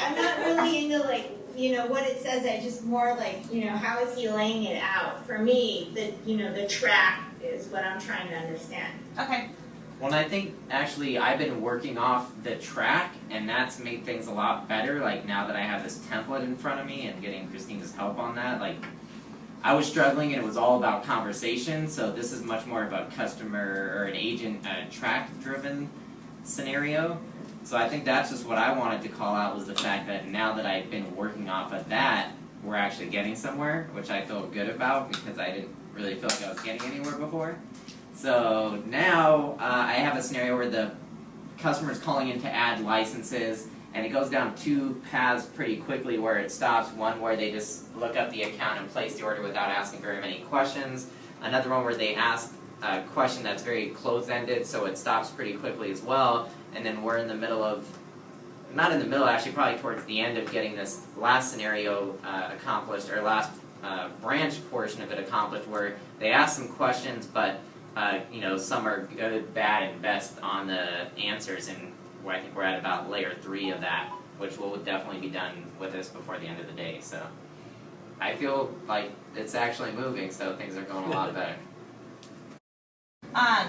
I'm not really into like, you know, what it says. I just more like, you know, how is he laying it out? For me, the track is what I'm trying to understand. Okay. Well, and I think actually I've been working off the track, and that's made things a lot better. Like now that I have this template in front of me and getting Christina's help on that, like I was struggling and it was all about conversation. So this is much more about customer or an agent track-driven scenario. So I think that's just what I wanted to call out was the fact that now that I've been working off of that, we're actually getting somewhere, which I feel good about because I didn't really feel like I was getting anywhere before. So now I have a scenario where the customer's calling in to add licenses, and it goes down two paths pretty quickly where it stops. One where they just look up the account and place the order without asking very many questions. Another one where they ask a question that's very close-ended, so it stops pretty quickly as well. And then we're in the middle of, not in the middle actually, probably towards the end of getting this last scenario accomplished, or last branch portion of it accomplished, where they ask some questions, but you know, some are good, bad, and best on the answers, and I think we're at about layer 3 of that, which will definitely be done with this before the end of the day. So I feel like it's actually moving, so things are going a lot better.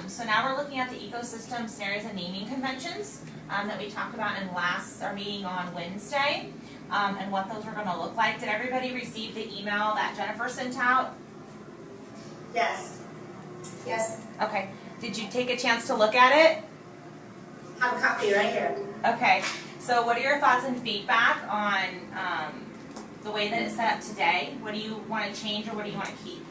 So now we're looking at the ecosystem scenarios and naming conventions that we talked about in our meeting on Wednesday, and what those were going to look like. Did everybody receive the email that Jennifer sent out? Yes. Yes. Okay. Did you take a chance to look at it? I have a copy right here. Okay. So what are your thoughts and feedback on the way that it's set up today? What do you want to change or what do you want to keep?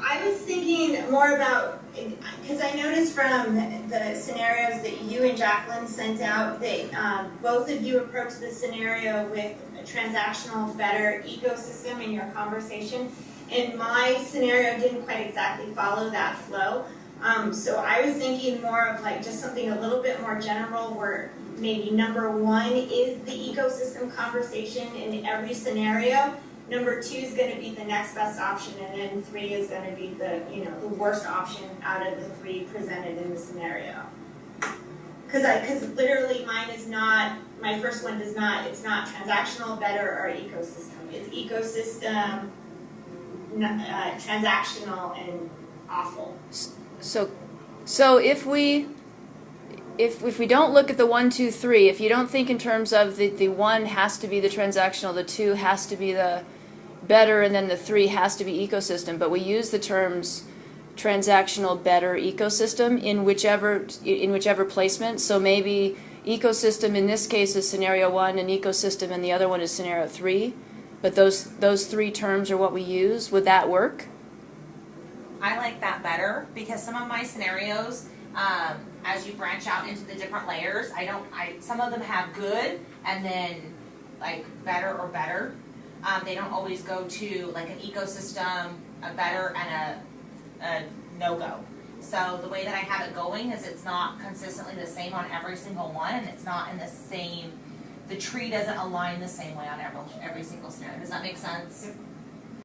I was thinking more about, because I noticed from the scenarios that you and Jacqueline sent out that both of you approached the scenario with a transactional, better ecosystem in your conversation. And my scenario didn't quite exactly follow that flow. So I was thinking more of like just something a little bit more general where maybe number 1 is the ecosystem conversation in every scenario. Number 2 is going to be the next best option, and then 3 is going to be the, you know, the worst option out of the 3 presented in the scenario. Because literally mine is not, my first one does not, it's not transactional, better, or ecosystem. It's ecosystem, transactional, and awful. So if we don't look at the 1, 2, 3, if you don't think in terms of the 1 has to be the transactional, the 2 has to be the better, and then the 3 has to be ecosystem, but we use the terms transactional, better, ecosystem in whichever placement. So maybe ecosystem in this case is scenario 1, and ecosystem in the other one is scenario 3. But those 3 terms are what we use. Would that work? I like that better because some of my scenarios, as you branch out into the different layers, some of them have good and then like better or better. They don't always go to like an ecosystem, a better, and a no-go. So the way that I have it going is it's not consistently the same on every single one, and it's not in the same, the tree doesn't align the same way on every single scenario. Does that make sense? Yep.